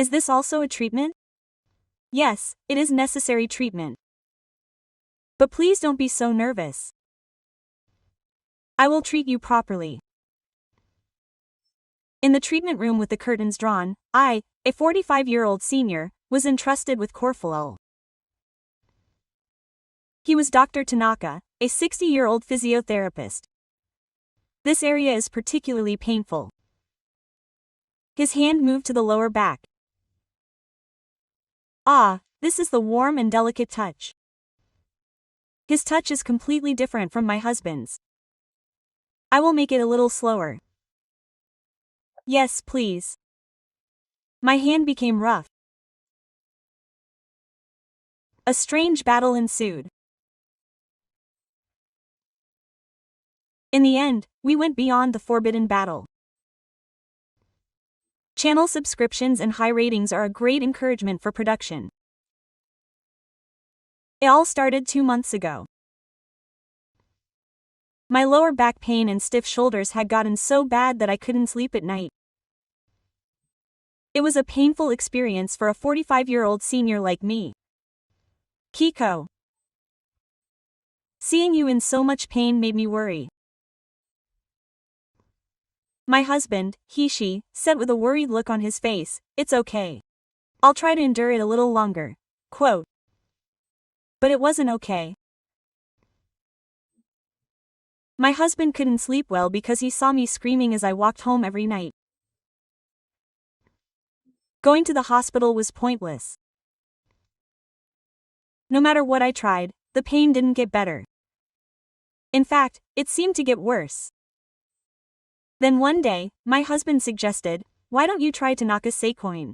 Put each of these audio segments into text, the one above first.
Is this also a treatment? Yes, it is necessary treatment. But please don't be so nervous. I will treat you properly. In the treatment room with the curtains drawn, I, a 45-year-old senior, was entrusted with Corfalol. He was Dr. Tanaka, a 60-year-old physiotherapist. This area is particularly painful. His hand moved to the lower back. Ah, this is the warm and delicate touch. His touch is completely different from my husband's. I will make it a little slower. Yes, please. My hand became rough. A strange battle ensued. In the end, we went beyond the forbidden battle. Channel subscriptions and high ratings are a great encouragement for production. It all started 2 months ago. My lower back pain and stiff shoulders had gotten so bad that I couldn't sleep at night. It was a painful experience for a 45-year-old senior like me. Kiko. Seeing you in so much pain made me worry. My husband, Hishi, said with a worried look on his face, "It's okay. I'll try to endure it a little longer." Quote. But it wasn't okay. My husband couldn't sleep well because he saw me screaming as I walked home every night. Going to the hospital was pointless. No matter what I tried, the pain didn't get better. In fact, it seemed to get worse. Then one day, my husband suggested, "Why don't you try Tanaka Seikoin?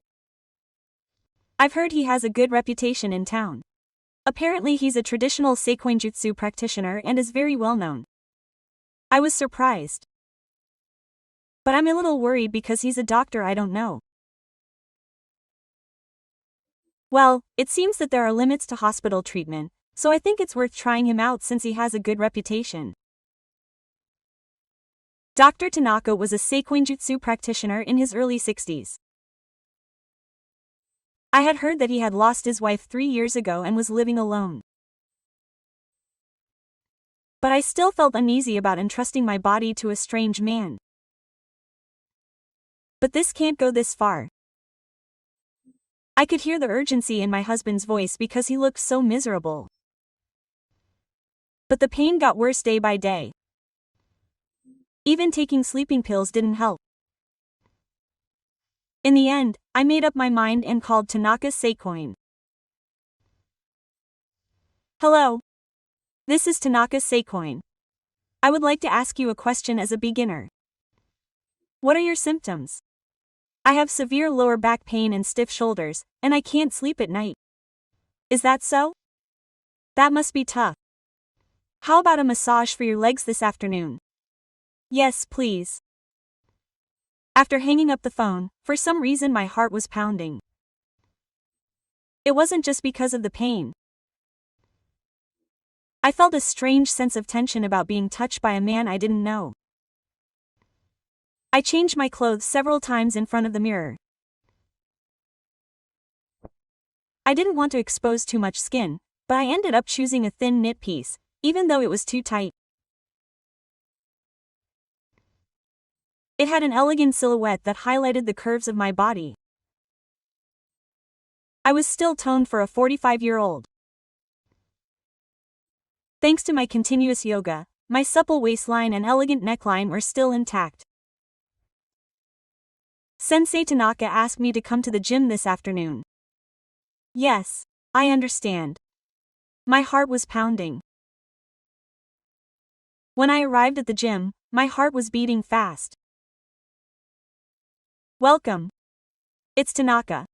I've heard he has a good reputation in town. Apparently he's a traditional Seikoin jutsu practitioner and is very well known." I was surprised. But I'm a little worried because he's a doctor I don't know. Well, it seems that there are limits to hospital treatment, so I think it's worth trying him out since he has a good reputation. Dr. Tanaka was a Seikoin jutsu practitioner in his early 60s. I had heard that he had lost his wife 3 years ago and was living alone. But I still felt uneasy about entrusting my body to a strange man. But this can't go this far. I could hear the urgency in my husband's voice because he looked so miserable. But the pain got worse day by day. Even taking sleeping pills didn't help. In the end, I made up my mind and called Tanaka Seikoin. "Hello. This is Tanaka Seikoin. I would like to ask you a question as a beginner. What are your symptoms? I have severe lower back pain and stiff shoulders, and I can't sleep at night. Is that so? That must be tough. How about a massage for your legs this afternoon?" "Yes, please." After hanging up the phone, for some reason my heart was pounding. It wasn't just because of the pain. I felt a strange sense of tension about being touched by a man I didn't know. I changed my clothes several times in front of the mirror. I didn't want to expose too much skin, but I ended up choosing a thin knit piece, even though it was too tight. It had an elegant silhouette that highlighted the curves of my body. I was still toned for a 45-year-old. Thanks to my continuous yoga, my supple waistline and elegant neckline were still intact. Sensei Tanaka asked me to come to the gym this afternoon. Yes, I understand. My heart was pounding. When I arrived at the gym, my heart was beating fast. "Welcome. It's Tanaka."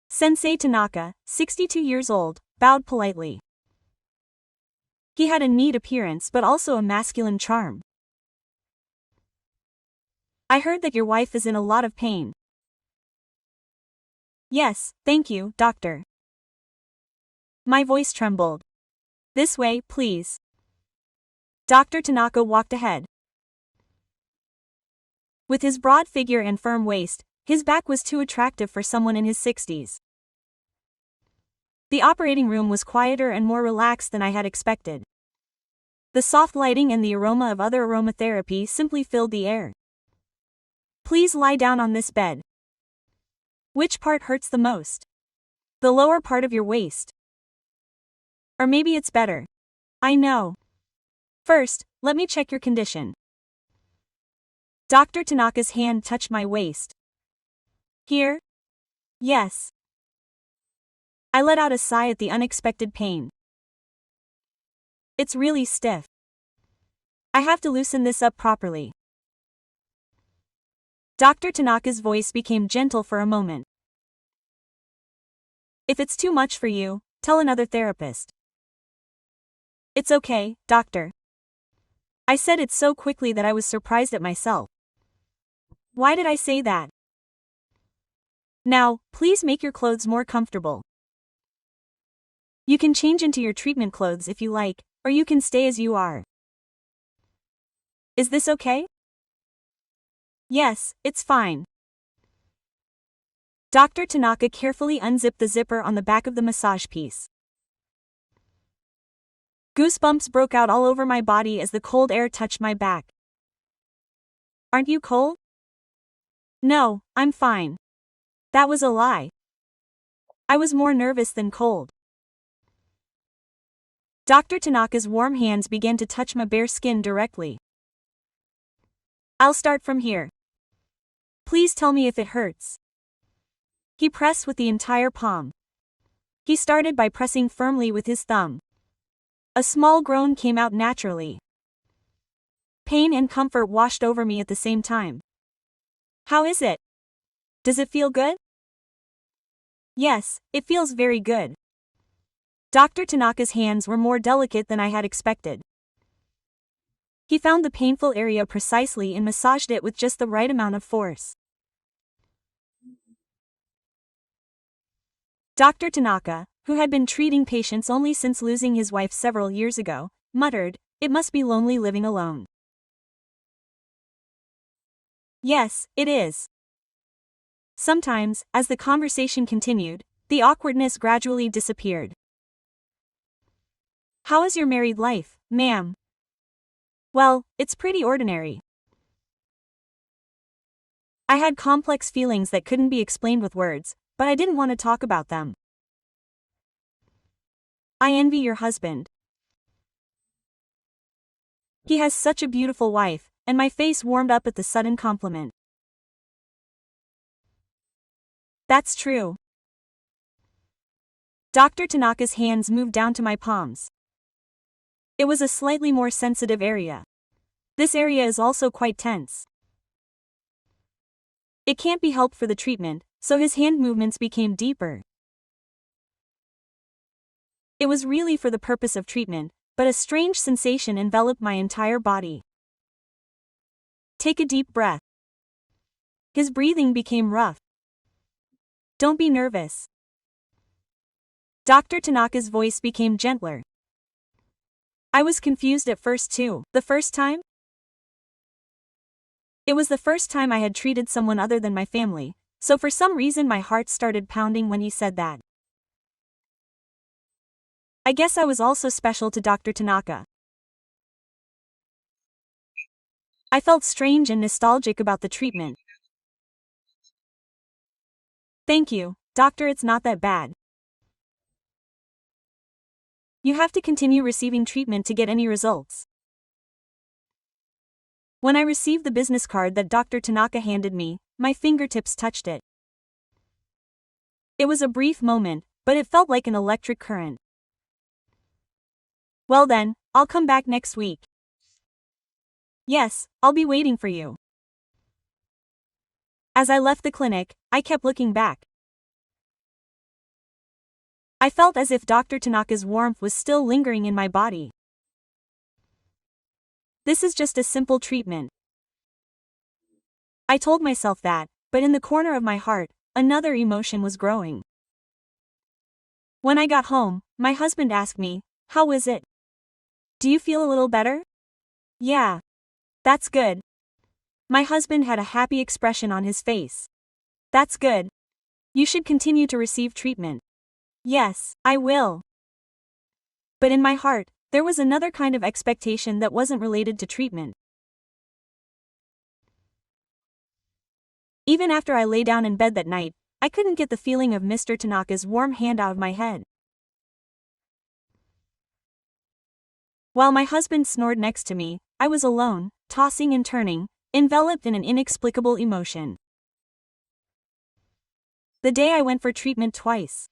Sensei Tanaka, 62 years old, bowed politely. He had a neat appearance but also a masculine charm. "I heard that your wife is in a lot of pain." "Yes, thank you, doctor." My voice trembled. "This way, please." Dr. Tanaka walked ahead. With his broad figure and firm waist, His back was too attractive for someone in his 60s. The operating room was quieter and more relaxed than I had expected. The soft lighting and the aroma of other aromatherapy simply filled the air. Please lie down on this bed. Which part hurts the most? The lower part of your waist. Or maybe it's better. I know. First, let me check your condition. Dr. Tanaka's hand touched my waist. Here? Yes. I let out a sigh at the unexpected pain. It's really stiff. I have to loosen this up properly. Dr. Tanaka's voice became gentle for a moment. If it's too much for you, tell another therapist. It's okay, doctor. I said it so quickly that I was surprised at myself. Why did I say that? Now, please make your clothes more comfortable. You can change into your treatment clothes if you like, or you can stay as you are. Is this okay? Yes, it's fine. Dr. Tanaka carefully unzipped the zipper on the back of the massage piece. Goosebumps broke out all over my body as the cold air touched my back. Aren't you cold? No, I'm fine. That was a lie. I was more nervous than cold. Dr. Tanaka's warm hands began to touch my bare skin directly. I'll start from here. Please tell me if it hurts. He pressed with the entire palm. He started by pressing firmly with his thumb. A small groan came out naturally. Pain and comfort washed over me at the same time. How is it? Does it feel good? Yes, it feels very good. Dr. Tanaka's hands were more delicate than I had expected. He found the painful area precisely and massaged it with just the right amount of force. Dr. Tanaka, who had been treating patients only since losing his wife several years ago, muttered, "It must be lonely living alone." Yes, it is. Sometimes, as the conversation continued, the awkwardness gradually disappeared. How is your married life, ma'am? Well, it's pretty ordinary. I had complex feelings that couldn't be explained with words, but I didn't want to talk about them. I envy your husband. He has such a beautiful wife, and my face warmed up at the sudden compliment. That's true. Dr. Tanaka's hands moved down to my palms. It was a slightly more sensitive area. This area is also quite tense. It can't be helped for the treatment, so his hand movements became deeper. It was really for the purpose of treatment, but a strange sensation enveloped my entire body. Take a deep breath. His breathing became rough. Don't be nervous. Dr. Tanaka's voice became gentler. I was confused at first too. The first time? It was the first time I had treated someone other than my family, so for some reason my heart started pounding when he said that. I guess I was also special to Dr. Tanaka. I felt strange and nostalgic about the treatment. Thank you, doctor, it's not that bad. You have to continue receiving treatment to get any results. When I received the business card that Dr. Tanaka handed me, my fingertips touched it. It was a brief moment, but it felt like an electric current. Well then, I'll come back next week. Yes, I'll be waiting for you. As I left the clinic, I kept looking back. I felt as if Dr. Tanaka's warmth was still lingering in my body. This is just a simple treatment. I told myself that, but in the corner of my heart, another emotion was growing. When I got home, my husband asked me, "How is it? Do you feel a little better?" "Yeah. That's good." My husband had a happy expression on his face. That's good. You should continue to receive treatment. Yes, I will. But in my heart, there was another kind of expectation that wasn't related to treatment. Even after I lay down in bed that night, I couldn't get the feeling of Mr. Tanaka's warm hand out of my head. While my husband snored next to me, I was alone, tossing and turning, enveloped in an inexplicable emotion. The day I went for treatment twice,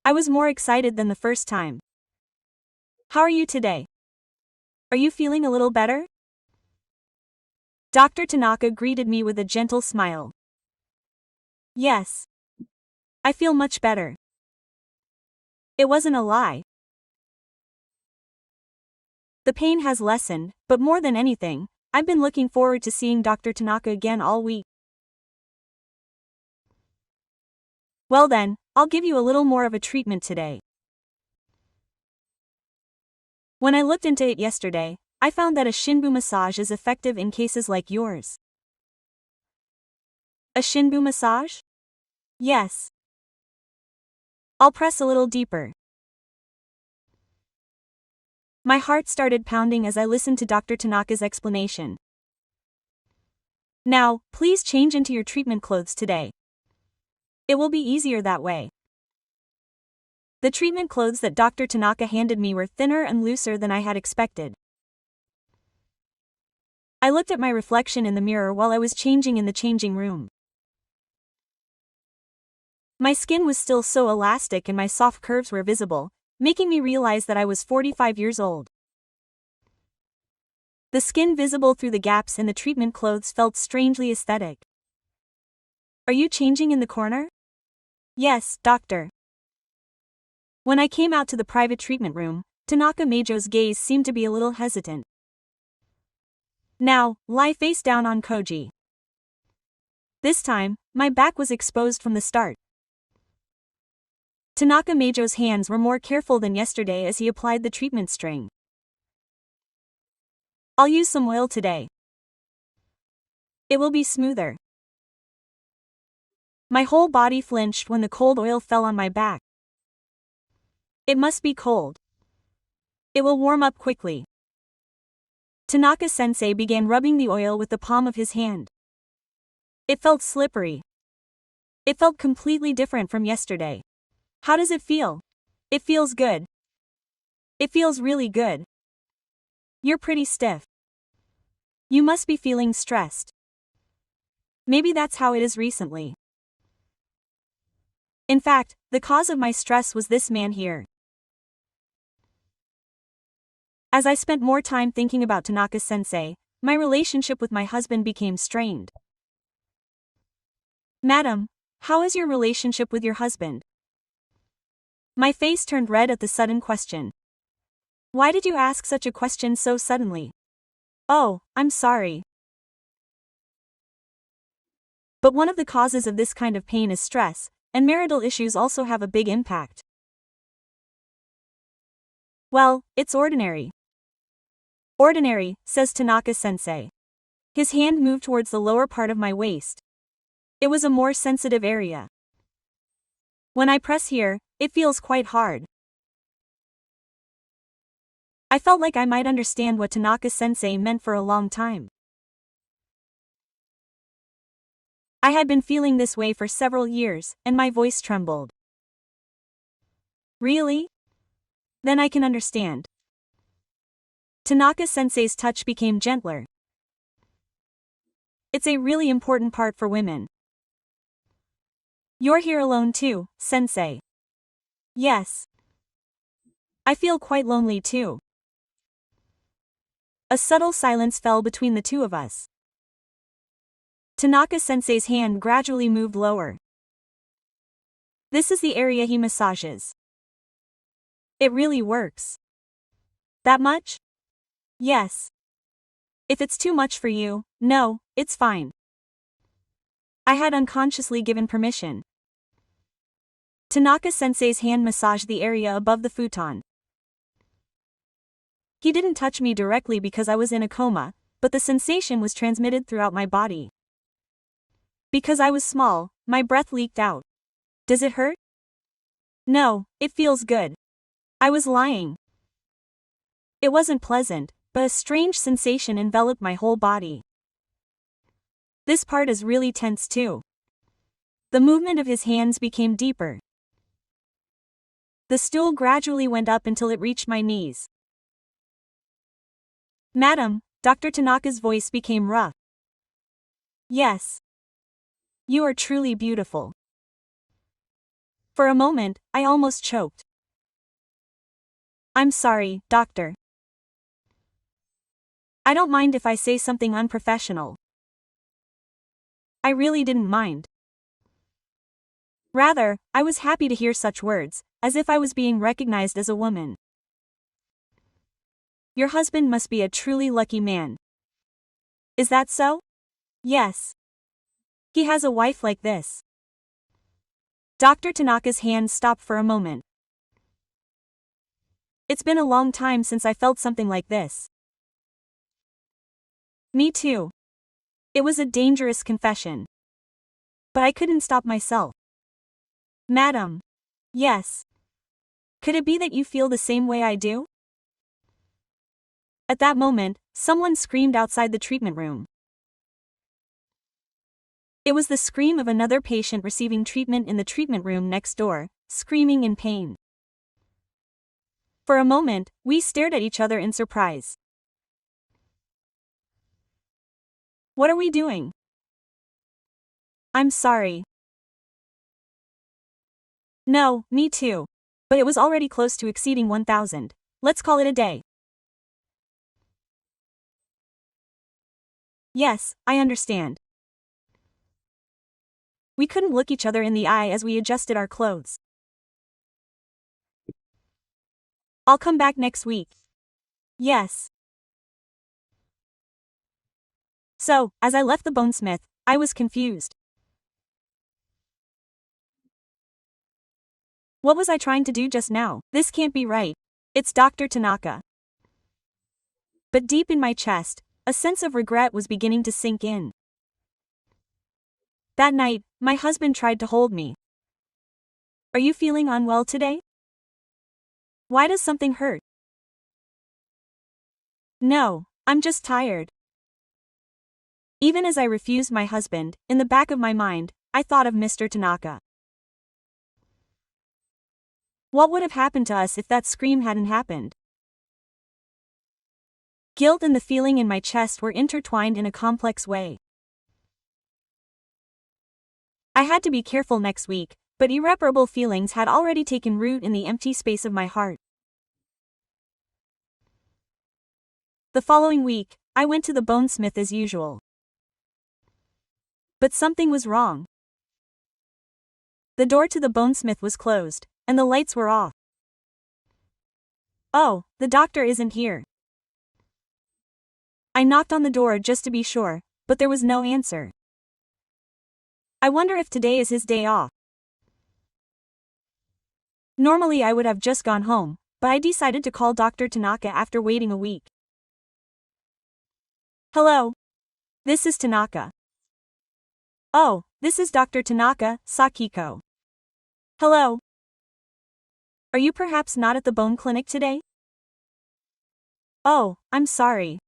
I was more excited than the first time. How are you today? Are you feeling a little better? Dr. Tanaka greeted me with a gentle smile. Yes. I feel much better. It wasn't a lie. The pain has lessened, but more than anything, I've been looking forward to seeing Dr. Tanaka again all week. Well then, I'll give you a little more of a treatment today. When I looked into it yesterday, I found that a Shinbu massage is effective in cases like yours. A Shinbu massage? Yes. I'll press a little deeper. My heart started pounding as I listened to Dr. Tanaka's explanation. Now, please change into your treatment clothes today. It will be easier that way. The treatment clothes that Dr. Tanaka handed me were thinner and looser than I had expected. I looked at my reflection in the mirror while I was changing in the changing room. My skin was still so elastic and my soft curves were visible, making me realize that I was 45 years old. The skin visible through the gaps in the treatment clothes felt strangely aesthetic. Are you changing in the corner? Yes, doctor. When I came out to the private treatment room, Tanaka Meijo's gaze seemed to be a little hesitant. Now, lie face down on Koji. This time, my back was exposed from the start. Tanaka Meijo's hands were more careful than yesterday as he applied the treatment string. I'll use some oil today. It will be smoother. My whole body flinched when the cold oil fell on my back. It must be cold. It will warm up quickly. Tanaka-sensei began rubbing the oil with the palm of his hand. It felt slippery. It felt completely different from yesterday. How does it feel? It feels good. It feels really good. You're pretty stiff. You must be feeling stressed. Maybe that's how it is recently. In fact, the cause of my stress was this man here. As I spent more time thinking about Tanaka-sensei, my relationship with my husband became strained. Madam, how is your relationship with your husband? My face turned red at the sudden question. Why did you ask such a question so suddenly? Oh, I'm sorry. But one of the causes of this kind of pain is stress, and marital issues also have a big impact. Well, it's ordinary. Ordinary, says Tanaka-sensei. His hand moved towards the lower part of my waist. It was a more sensitive area. When I press here, it feels quite hard. I felt like I might understand what Tanaka-sensei meant for a long time. I had been feeling this way for several years, and my voice trembled. Really? Then I can understand. Tanaka-sensei's touch became gentler. It's a really important part for women. You're here alone too, sensei. Yes. I feel quite lonely too. A subtle silence fell between the two of us. Tanaka-sensei's hand gradually moved lower. This is the area he massages. It really works. That much? Yes. If it's too much for you, no, it's fine. I had unconsciously given permission. Tanaka-sensei's hand massaged the area above the futon. He didn't touch me directly because I was in a coma, but the sensation was transmitted throughout my body. Because I was small, my breath leaked out. Does it hurt? No, it feels good. I was lying. It wasn't pleasant, but a strange sensation enveloped my whole body. This part is really tense too. The movement of his hands became deeper. The stool gradually went up until it reached my knees. Madam, Dr. Tanaka's voice became rough. Yes. You are truly beautiful. For a moment, I almost choked. I'm sorry, doctor. I don't mind if I say something unprofessional. I really didn't mind. Rather, I was happy to hear such words, as if I was being recognized as a woman. Your husband must be a truly lucky man. Is that so? Yes. He has a wife like this. Dr. Tanaka's hand stopped for a moment. It's been a long time since I felt something like this. Me too. It was a dangerous confession. But I couldn't stop myself. Madam. Yes. Could it be that you feel the same way I do? At that moment, someone screamed outside the treatment room. It was the scream of another patient receiving treatment in the treatment room next door, screaming in pain. For a moment, we stared at each other in surprise. What are we doing? I'm sorry. No, me too. But it was already close to exceeding 1,000. Let's call it a day. Yes, I understand. We couldn't look each other in the eye as we adjusted our clothes. I'll come back next week. Yes. So, as I left the bonesmith, I was confused. What was I trying to do just now? This can't be right. It's Dr. Tanaka. But deep in my chest, a sense of regret was beginning to sink in. That night, my husband tried to hold me. Are you feeling unwell today? Why does something hurt? No, I'm just tired. Even as I refused my husband, in the back of my mind, I thought of Mr. Tanaka. What would have happened to us if that scream hadn't happened? Guilt and the feeling in my chest were intertwined in a complex way. I had to be careful next week, but irreparable feelings had already taken root in the empty space of my heart. The following week, I went to the bonesmith as usual. But something was wrong. The door to the bonesmith was closed, and the lights were off. Oh, the doctor isn't here. I knocked on the door just to be sure, but there was no answer. I wonder if today is his day off. Normally I would have just gone home, but I decided to call Dr. Tanaka after waiting a week. Hello. This is Tanaka. Oh, this is Dr. Tanaka, Sakiko. Hello. Are you perhaps not at the bone clinic today? Oh, I'm sorry.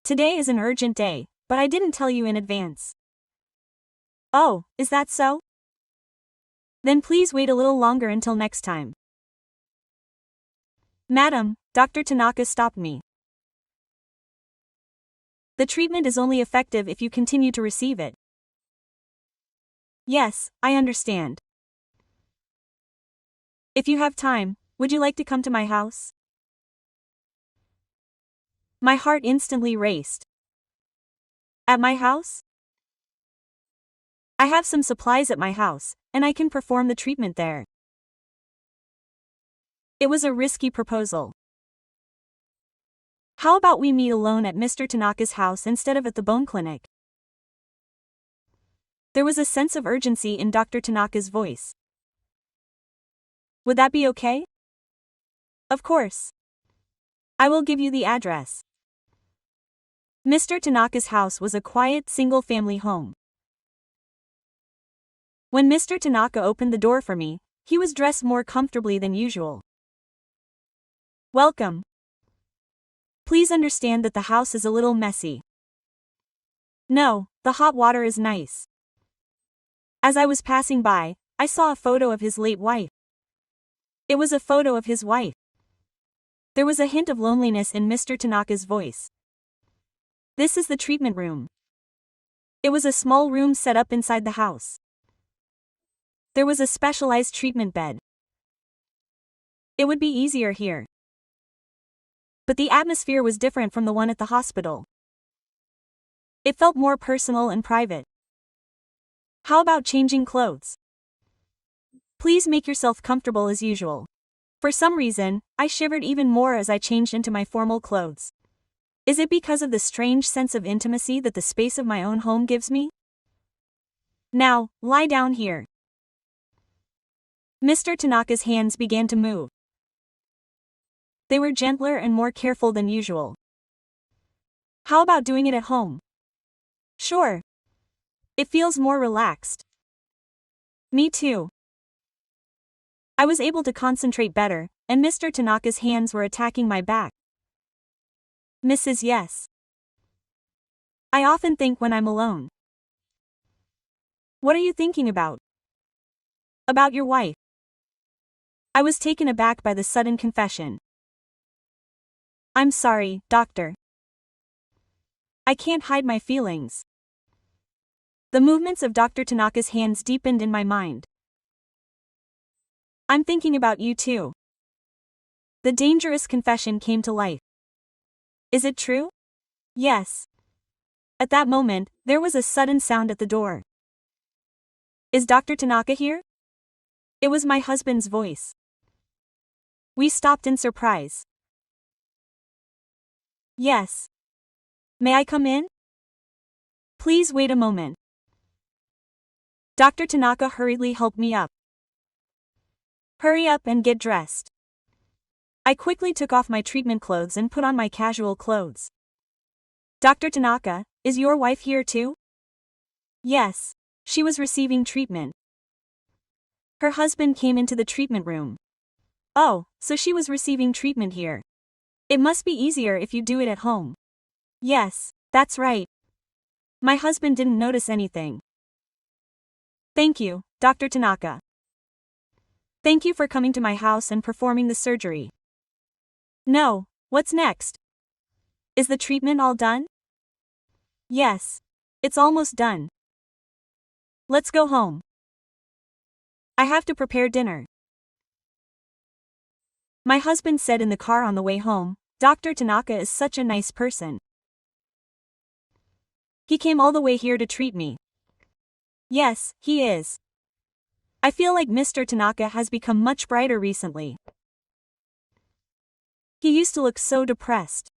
Today is an urgent day, but I didn't tell you in advance. Oh, is that so? Then please wait a little longer until next time. Madam, Dr. Tanaka stopped me. The treatment is only effective if you continue to receive it. Yes, I understand. If you have time, would you like to come to my house? My heart instantly raced. At my house? I have some supplies at my house, and I can perform the treatment there. It was a risky proposal. How about we meet alone at Mr. Tanaka's house instead of at the bone clinic? There was a sense of urgency in Dr. Tanaka's voice. Would that be okay? Of course. I will give you the address. Mr. Tanaka's house was a quiet, single-family home. When Mr. Tanaka opened the door for me, he was dressed more comfortably than usual. Welcome. Please understand that the house is a little messy. No, the hot water is nice. As I was passing by, I saw a photo of his late wife. It was a photo of his wife. There was a hint of loneliness in Mr. Tanaka's voice. This is the treatment room. It was a small room set up inside the house. There was a specialized treatment bed. It would be easier here. But the atmosphere was different from the one at the hospital. It felt more personal and private. How about changing clothes? Please make yourself comfortable as usual. For some reason, I shivered even more as I changed into my formal clothes. Is it because of the strange sense of intimacy that the space of my own home gives me? Now, lie down here. Mr. Tanaka's hands began to move. They were gentler and more careful than usual. How about doing it at home? Sure. It feels more relaxed. Me too. I was able to concentrate better, and Mr. Tanaka's hands were attacking my back. Mrs. Yes. I often think when I'm alone. What are you thinking about? About your wife. I was taken aback by the sudden confession. I'm sorry, doctor. I can't hide my feelings. The movements of Dr. Tanaka's hands deepened in my mind. I'm thinking about you too. The dangerous confession came to life. Is it true? Yes. At that moment, there was a sudden sound at the door. Is Dr. Tanaka here? It was my husband's voice. We stopped in surprise. Yes. May I come in? Please wait a moment. Dr. Tanaka hurriedly helped me up. Hurry up and get dressed. I quickly took off my treatment clothes and put on my casual clothes. Dr. Tanaka, is your wife here too? Yes. She was receiving treatment. Her husband came into the treatment room. Oh, so she was receiving treatment here. It must be easier if you do it at home. Yes, that's right. My husband didn't notice anything. Thank you, Dr. Tanaka. Thank you for coming to my house and performing the surgery. No, what's next? Is the treatment all done? Yes, it's almost done. Let's go home. I have to prepare dinner. My husband said in the car on the way home, Dr. Tanaka is such a nice person. He came all the way here to treat me. Yes, he is. I feel like Mr. Tanaka has become much brighter recently. He used to look so depressed.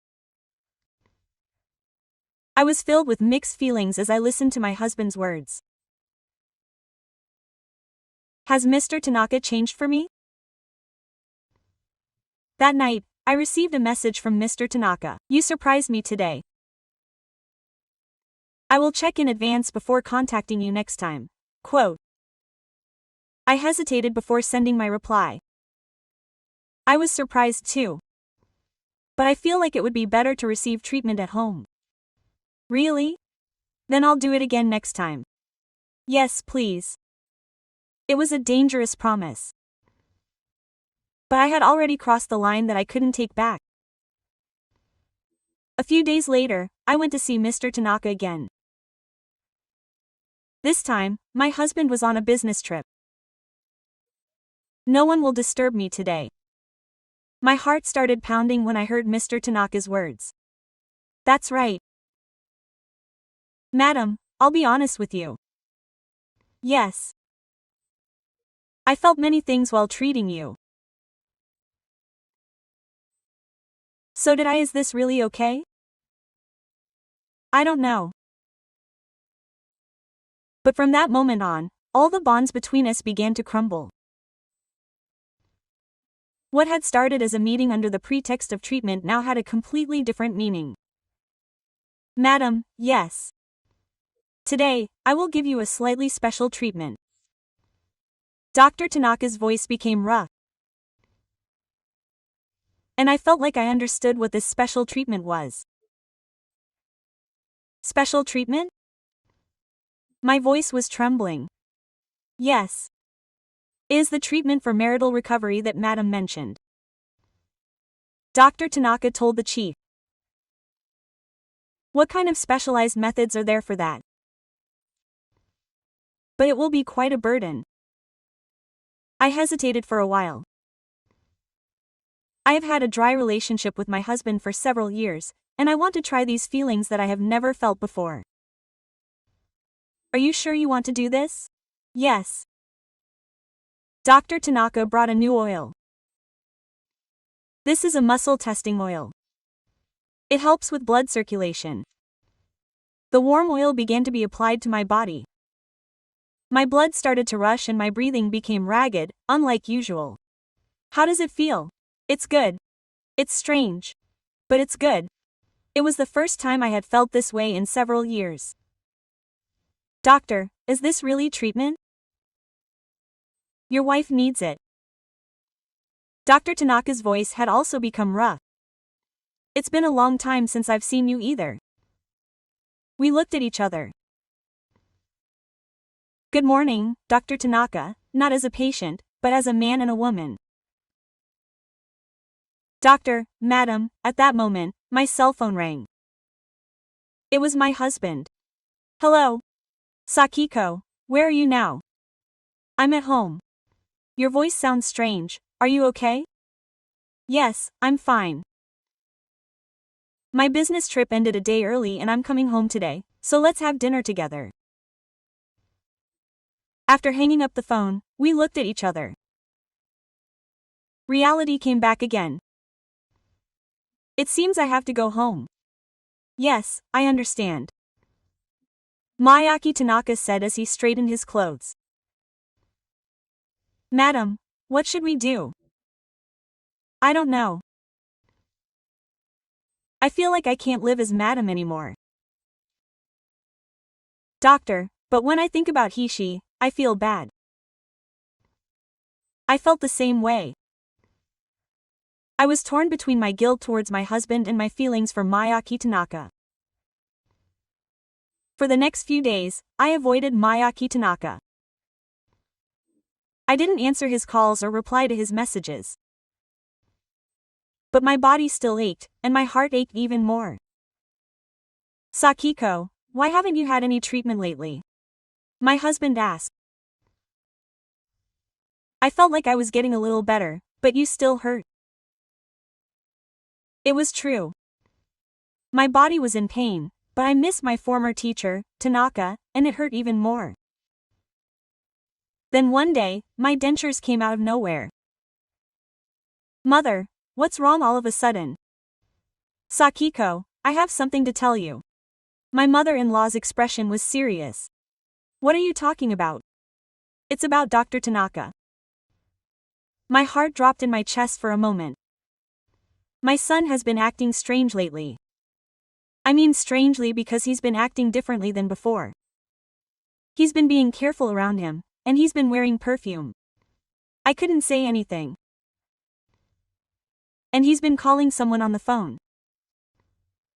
I was filled with mixed feelings as I listened to my husband's words. Has Mr. Tanaka changed for me? That night, I received a message from Mr. Tanaka. You surprised me today. I will check in advance before contacting you next time. Quote. I hesitated before sending my reply. I was surprised too. But I feel like it would be better to receive treatment at home. Really? Then I'll do it again next time. Yes, please. It was a dangerous promise. But I had already crossed the line that I couldn't take back. A few days later, I went to see Mr. Tanaka again. This time, my husband was on a business trip. No one will disturb me today. My heart started pounding when I heard Mr. Tanaka's words. That's right. Madam, I'll be honest with you. Yes. I felt many things while treating you. So did I. Is this really okay? I don't know. But from that moment on, all the bonds between us began to crumble. What had started as a meeting under the pretext of treatment now had a completely different meaning. Madam, yes. Today, I will give you a slightly special treatment. Dr. Tanaka's voice became rough, and I felt like I understood what this special treatment was. Special treatment? My voice was trembling. Yes. It is the treatment for marital recovery that Madam mentioned. Dr. Tanaka told the chief. What kind of specialized methods are there for that? But it will be quite a burden. I hesitated for a while. I have had a dry relationship with my husband for several years, and I want to try these feelings that I have never felt before. Are you sure you want to do this? Yes. Dr. Tanaka brought a new oil. This is a muscle testing oil. It helps with blood circulation. The warm oil began to be applied to my body. My blood started to rush and my breathing became ragged, unlike usual. How does it feel? It's good. It's strange. But it's good. It was the first time I had felt this way in several years. Doctor, is this really treatment? Your wife needs it. Dr. Tanaka's voice had also become rough. It's been a long time since I've seen you either. We looked at each other. Good morning, Dr. Tanaka, not as a patient, but as a man and a woman. Doctor, Madam, at that moment, my cell phone rang. It was my husband. Hello. Sakiko, where are you now? I'm at home. Your voice sounds strange, are you okay? Yes, I'm fine. My business trip ended a day early and I'm coming home today, so let's have dinner together. After hanging up the phone, we looked at each other. Reality came back again. It seems I have to go home. Yes, I understand. Mayaki Tanaka said as he straightened his clothes. Madam, what should we do? I don't know. I feel like I can't live as Madam anymore. Doctor, but when I think about he-she, I feel bad. I felt the same way. I was torn between my guilt towards my husband and my feelings for Mayaki Tanaka. For the next few days, I avoided Mayaki Tanaka. I didn't answer his calls or reply to his messages. But my body still ached, and my heart ached even more. Sakiko, why haven't you had any treatment lately? My husband asked. I felt like I was getting a little better, but you still hurt. It was true. My body was in pain, but I missed my former teacher, Tanaka, and it hurt even more. Then one day, my dentures came out of nowhere. Mother, what's wrong all of a sudden? Sakiko, I have something to tell you. My mother-in-law's expression was serious. What are you talking about? It's about Dr. Tanaka. My heart dropped in my chest for a moment. My son has been acting strange lately. I mean strangely because he's been acting differently than before. He's been being careful around him, and he's been wearing perfume. I couldn't say anything. And he's been calling someone on the phone.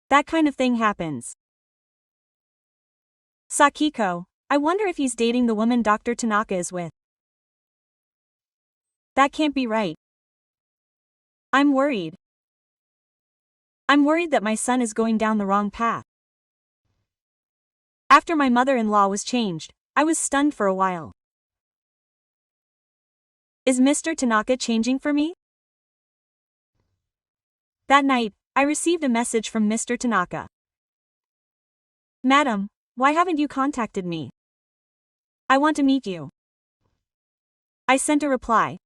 That kind of thing happens. Sakiko, I wonder if he's dating the woman Dr. Tanaka is with. That can't be right. I'm worried. I'm worried that my son is going down the wrong path. After my mother-in-law was changed, I was stunned for a while. Is Mr. Tanaka changing for me? That night, I received a message from Mr. Tanaka. Madam, why haven't you contacted me? I want to meet you. I sent a reply.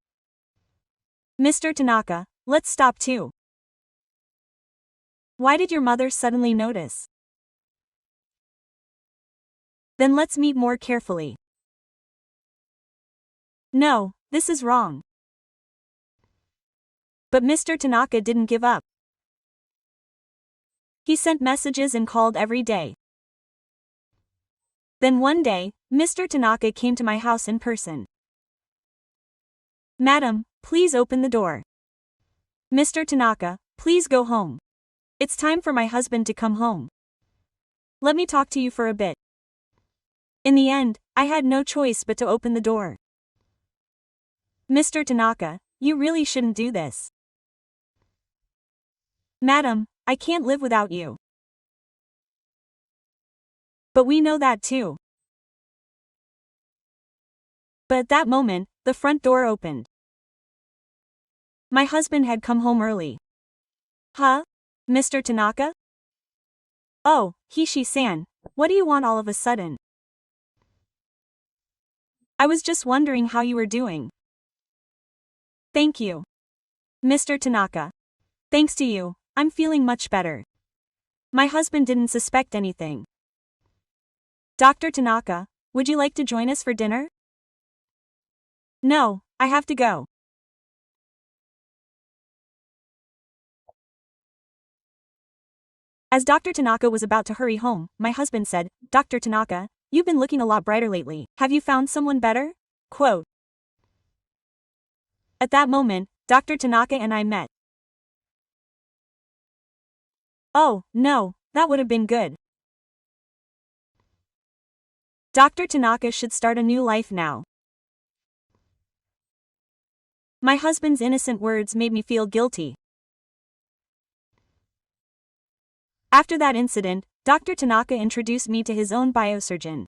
Mr. Tanaka, let's stop too. Why did your mother suddenly notice? Then let's meet more carefully. No, this is wrong. But Mr. Tanaka didn't give up. He sent messages and called every day. Then one day, Mr. Tanaka came to my house in person. Madam, please open the door. Mr. Tanaka, please go home. It's time for my husband to come home. Let me talk to you for a bit. In the end, I had no choice but to open the door. Mr. Tanaka, you really shouldn't do this. Madam, I can't live without you. But we know that too. But at that moment, the front door opened. My husband had come home early. Huh? Mr. Tanaka? Oh, Hishi-san, what do you want all of a sudden? I was just wondering how you were doing. Thank you. Mr. Tanaka. Thanks to you, I'm feeling much better. My husband didn't suspect anything. Dr. Tanaka, would you like to join us for dinner? No, I have to go. As Dr. Tanaka was about to hurry home, my husband said, Dr. Tanaka, you've been looking a lot brighter lately. Have you found someone better? Quote. At that moment, Dr. Tanaka and I met. Oh, no, that would have been good. Dr. Tanaka should start a new life now. My husband's innocent words made me feel guilty. After that incident, Dr. Tanaka introduced me to his own biosurgeon.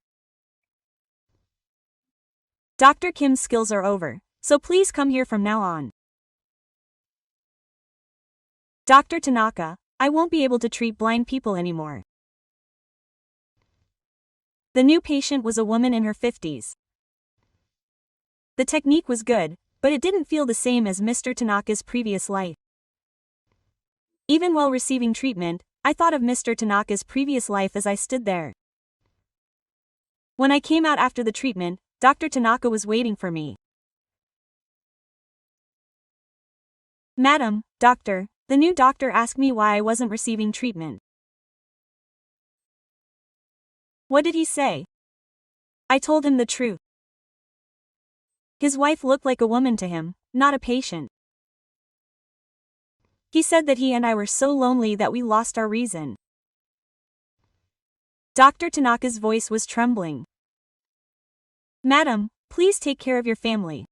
Dr. Kim's skills are over, so please come here from now on. Dr. Tanaka, I won't be able to treat blind people anymore. The new patient was a woman in her 50s. The technique was good, but it didn't feel the same as Mr. Tanaka's previous life. Even while receiving treatment, I thought of Mr. Tanaka's previous life as I stood there. When I came out after the treatment, Dr. Tanaka was waiting for me. Madam, doctor, the new doctor asked me why I wasn't receiving treatment. What did he say? I told him the truth. His wife looked like a woman to him, not a patient. He said that he and I were so lonely that we lost our reason. Dr. Tanaka's voice was trembling. Madam, please take care of your family.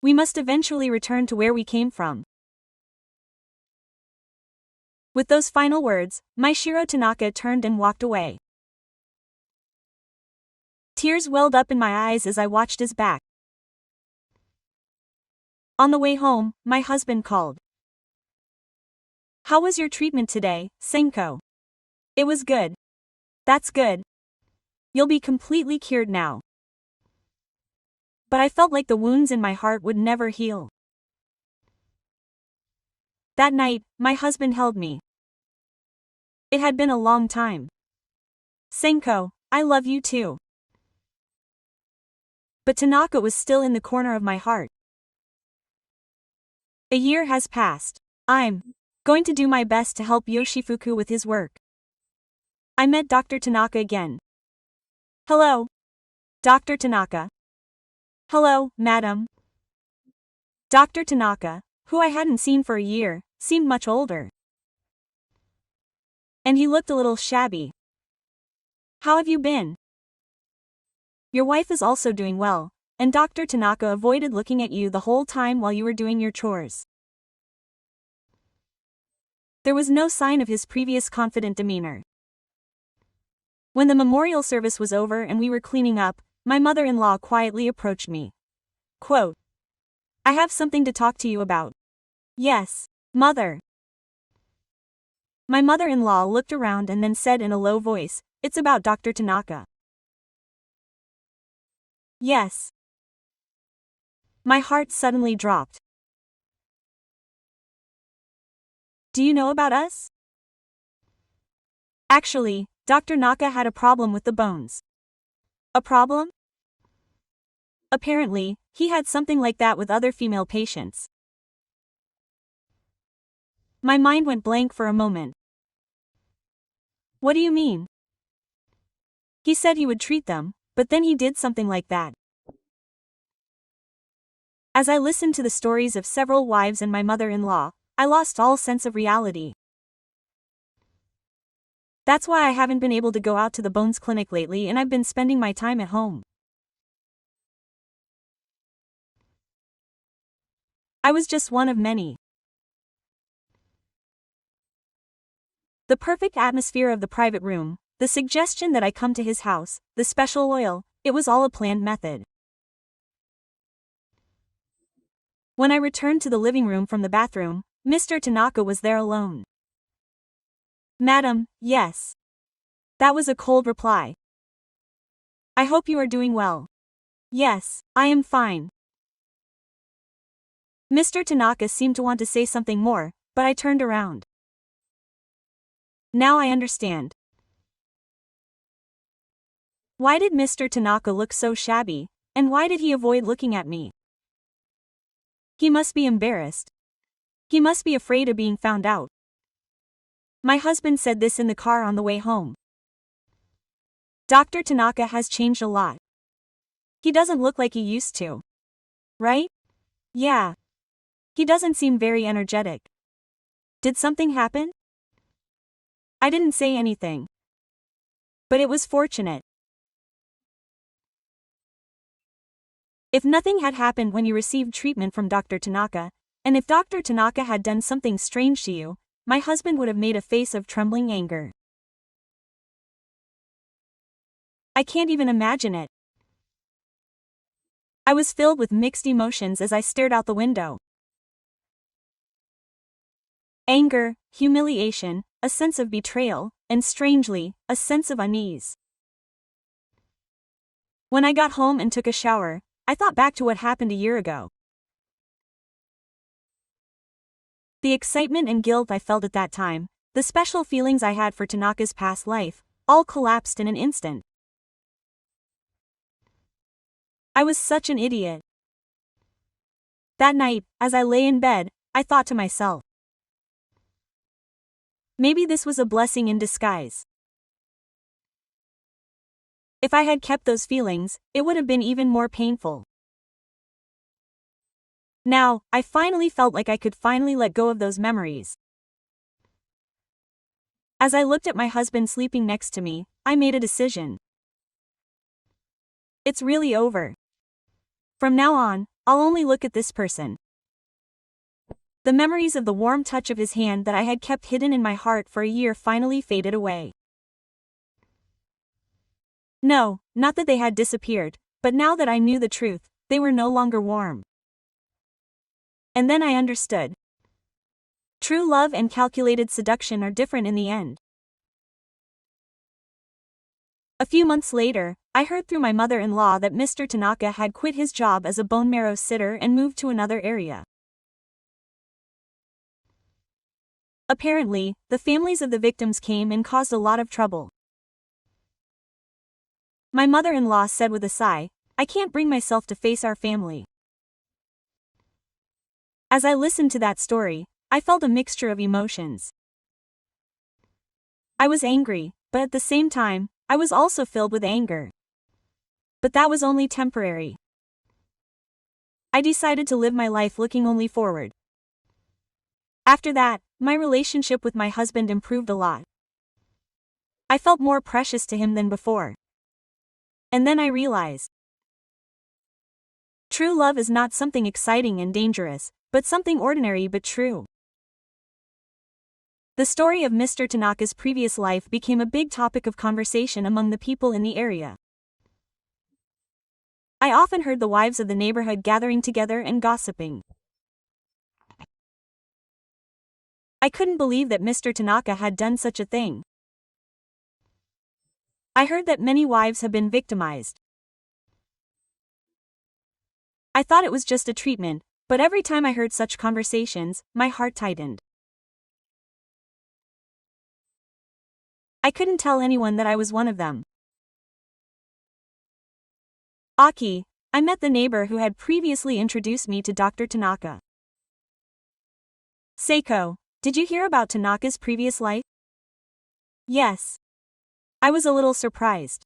We must eventually return to where we came from. With those final words, Maeshiro Tanaka turned and walked away. Tears welled up in my eyes as I watched his back. On the way home, my husband called. How was your treatment today, Senko? It was good. That's good. You'll be completely cured now. But I felt like the wounds in my heart would never heal. That night, my husband held me. It had been a long time. Senko, I love you too. But Tanaka was still in the corner of my heart. A year has passed. I'm going to do my best to help Yoshifuku with his work. I met Dr. Tanaka again. Hello. Dr. Tanaka. Hello, madam. Dr. Tanaka, who I hadn't seen for a year, seemed much older. And he looked a little shabby. How have you been? Your wife is also doing well, and Dr. Tanaka avoided looking at you the whole time while you were doing your chores. There was no sign of his previous confident demeanor. When the memorial service was over and we were cleaning up, my mother-in-law quietly approached me. Quote, I have something to talk to you about. Yes, mother. My mother-in-law looked around and then said in a low voice, It's about Dr. Tanaka. Yes. My heart suddenly dropped. Do you know about us? Actually, Dr. Naka had a problem with the bones. A problem? Apparently, he had something like that with other female patients. My mind went blank for a moment. What do you mean? He said he would treat them, but then he did something like that. As I listened to the stories of several wives and my mother-in-law, I lost all sense of reality. That's why I haven't been able to go out to the Bones Clinic lately, and I've been spending my time at home. I was just one of many. The perfect atmosphere of the private room, the suggestion that I come to his house, the special oil, it was all a planned method. When I returned to the living room from the bathroom, Mr. Tanaka was there alone. "Madam, yes." That was a cold reply. "I hope you are doing well." "Yes, I am fine." Mr. Tanaka seemed to want to say something more, but I turned around. Now I understand. Why did Mr. Tanaka look so shabby, and why did he avoid looking at me? He must be embarrassed. He must be afraid of being found out. My husband said this in the car on the way home. Dr. Tanaka has changed a lot. He doesn't look like he used to. Right? Yeah. He doesn't seem very energetic. Did something happen? I didn't say anything. But it was fortunate. If nothing had happened when you received treatment from Dr. Tanaka, and if Dr. Tanaka had done something strange to you, my husband would have made a face of trembling anger. I can't even imagine it. I was filled with mixed emotions as I stared out the window. Anger, humiliation, a sense of betrayal, and strangely, a sense of unease. When I got home and took a shower, I thought back to what happened a year ago. The excitement and guilt I felt at that time, the special feelings I had for Tanaka's past life, all collapsed in an instant. I was such an idiot. That night, as I lay in bed, I thought to myself, maybe this was a blessing in disguise. If I had kept those feelings, it would have been even more painful. Now, I finally felt like I could finally let go of those memories. As I looked at my husband sleeping next to me, I made a decision. It's really over. From now on, I'll only look at this person. The memories of the warm touch of his hand that I had kept hidden in my heart for a year finally faded away. No, not that they had disappeared, but now that I knew the truth, they were no longer warm. And then I understood. True love and calculated seduction are different in the end. A few months later, I heard through my mother-in-law that Mr. Tanaka had quit his job as a bone marrow sitter and moved to another area. Apparently, the families of the victims came and caused a lot of trouble. My mother-in-law said with a sigh, "I can't bring myself to face our family." As I listened to that story, I felt a mixture of emotions. I was angry, but at the same time, I was also filled with anger. But that was only temporary. I decided to live my life looking only forward. After that, my relationship with my husband improved a lot. I felt more precious to him than before. And then I realized. True love is not something exciting and dangerous, but something ordinary but true. The story of Mr. Tanaka's previous life became a big topic of conversation among the people in the area. I often heard the wives of the neighborhood gathering together and gossiping. I couldn't believe that Mr. Tanaka had done such a thing. I heard that many wives have been victimized. I thought it was just a treatment, but every time I heard such conversations, my heart tightened. I couldn't tell anyone that I was one of them. Aki, I met the neighbor who had previously introduced me to Dr. Tanaka. Seiko, did you hear about Tanaka's previous life? Yes. I was a little surprised.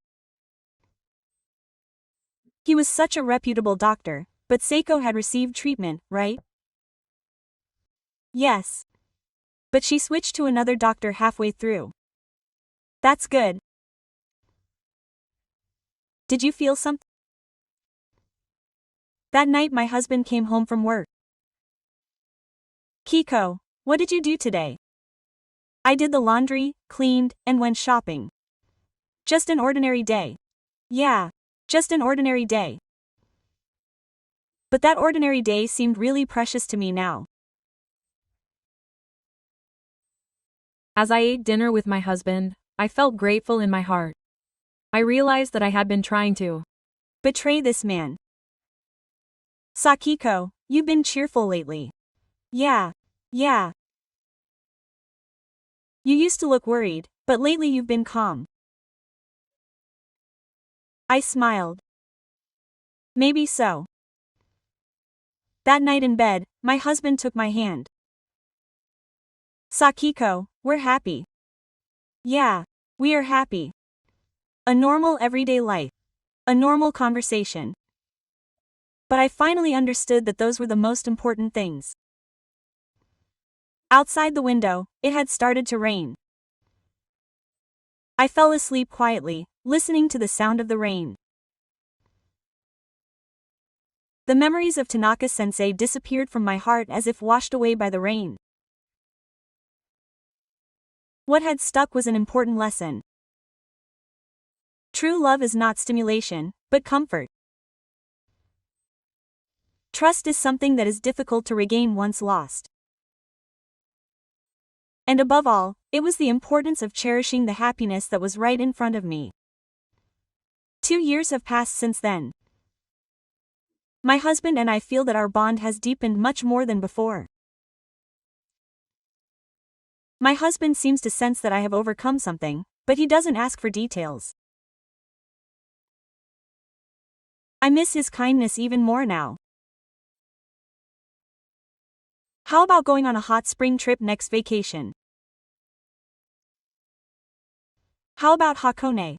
He was such a reputable doctor, But Seiko had received treatment, right? Yes. But she switched to another doctor halfway through. That's good. Did you feel something? That night my husband came home from work. Kiko, what did you do today? I did the laundry, cleaned, and went shopping. Just an ordinary day. Yeah, just an ordinary day. But that ordinary day seemed really precious to me now. As I ate dinner with my husband, I felt grateful in my heart. I realized that I had been trying to betray this man. Sakiko, you've been cheerful lately. Yeah. You used to look worried, but lately you've been calm. I smiled. Maybe so. That night in bed, my husband took my hand. Sakiko, we're happy. Yeah, we are happy. A normal everyday life. A normal conversation. But I finally understood that those were the most important things. Outside the window, it had started to rain. I fell asleep quietly, listening to the sound of the rain. The memories of Tanaka-sensei disappeared from my heart as if washed away by the rain. What had stuck was an important lesson. True love is not stimulation, but comfort. Trust is something that is difficult to regain once lost. And above all, it was the importance of cherishing the happiness that was right in front of me. 2 years have passed since then. My husband and I feel that our bond has deepened much more than before. My husband seems to sense that I have overcome something, but he doesn't ask for details. I miss his kindness even more now. How about going on a hot spring trip next vacation? How about Hakone?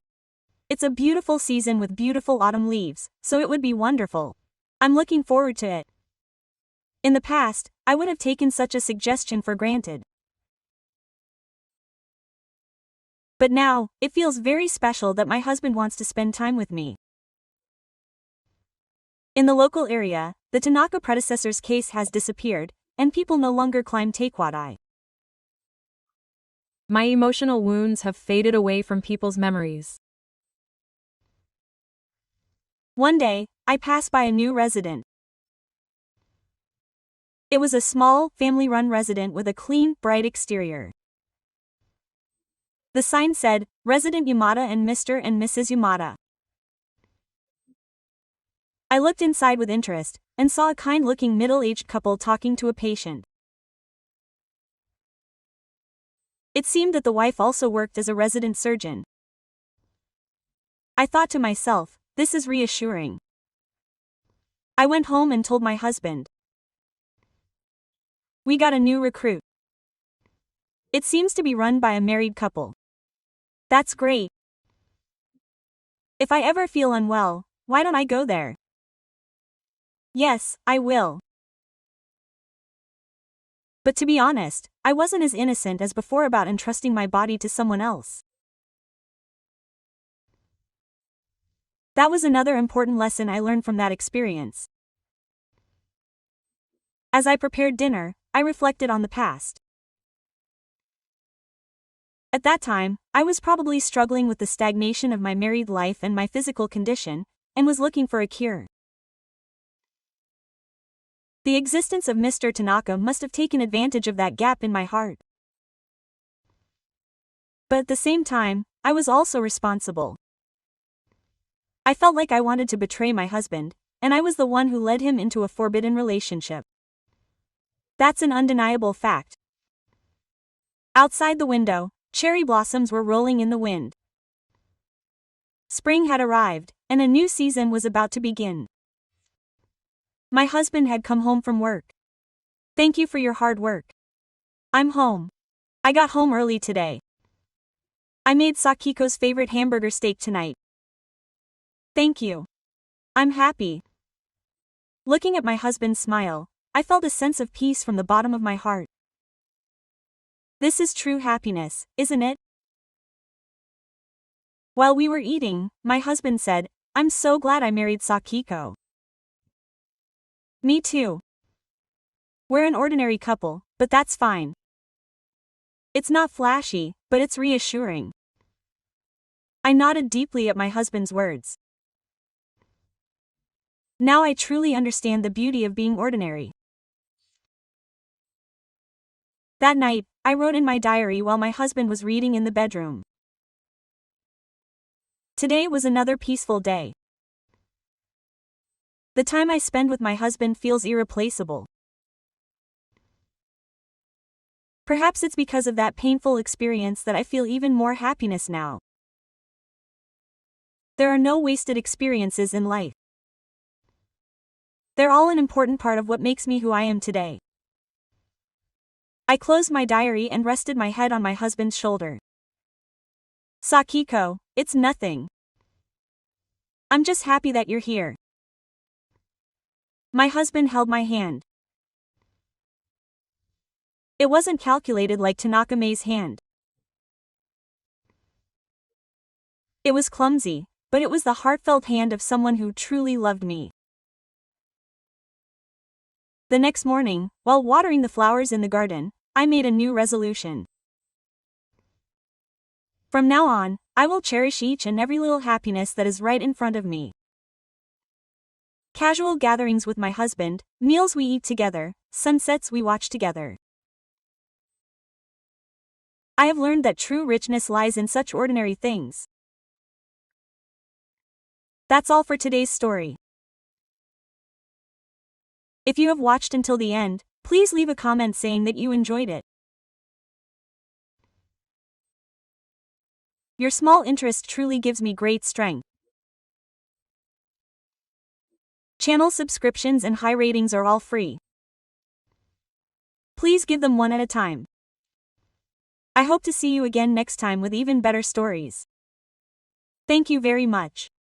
It's a beautiful season with beautiful autumn leaves, so it would be wonderful. I'm looking forward to it. In the past, I would have taken such a suggestion for granted. But now, it feels very special that my husband wants to spend time with me. In the local area, the Tanaka predecessor's case has disappeared, and people no longer climb Taekwadai. My emotional wounds have faded away from people's memories. One day, I passed by a new resident. It was a small, family-run residence with a clean, bright exterior. The sign said, Resident Yamada and Mr. and Mrs. Yamada. I looked inside with interest, and saw a kind-looking middle-aged couple talking to a patient. It seemed that the wife also worked as a resident surgeon. I thought to myself, this is reassuring. I went home and told my husband. We got a new recruit. It seems to be run by a married couple. That's great. If I ever feel unwell, why don't I go there? Yes, I will. But to be honest, I wasn't as innocent as before about entrusting my body to someone else. That was another important lesson I learned from that experience. As I prepared dinner, I reflected on the past. At that time, I was probably struggling with the stagnation of my married life and my physical condition, and was looking for a cure. The existence of Mr. Tanaka must have taken advantage of that gap in my heart. But at the same time, I was also responsible. I felt like I wanted to betray my husband, and I was the one who led him into a forbidden relationship. That's an undeniable fact. Outside the window, cherry blossoms were rolling in the wind. Spring had arrived, and a new season was about to begin. My husband had come home from work. Thank you for your hard work. I'm home. I got home early today. I made Sakiko's favorite hamburger steak tonight. Thank you. I'm happy. Looking at my husband's smile, I felt a sense of peace from the bottom of my heart. This is true happiness, isn't it? While we were eating, my husband said, "I'm so glad I married Sakiko." Me too. We're an ordinary couple, but that's fine. It's not flashy, but it's reassuring. I nodded deeply at my husband's words. Now I truly understand the beauty of being ordinary. That night, I wrote in my diary while my husband was reading in the bedroom. Today was another peaceful day. The time I spend with my husband feels irreplaceable. Perhaps it's because of that painful experience that I feel even more happiness now. There are no wasted experiences in life. They're all an important part of what makes me who I am today. I closed my diary and rested my head on my husband's shoulder. Sakiko, it's nothing. I'm just happy that you're here. My husband held my hand. It wasn't calculated like Tanaka-Mei's hand. It was clumsy, but it was the heartfelt hand of someone who truly loved me. The next morning, while watering the flowers in the garden, I made a new resolution. From now on, I will cherish each and every little happiness that is right in front of me. Casual gatherings with my husband, meals we eat together, sunsets we watch together. I have learned that true richness lies in such ordinary things. That's all for today's story. If you have watched until the end, please leave a comment saying that you enjoyed it. Your small interest truly gives me great strength. Channel subscriptions and high ratings are all free. Please give them one at a time. I hope to see you again next time with even better stories. Thank you very much.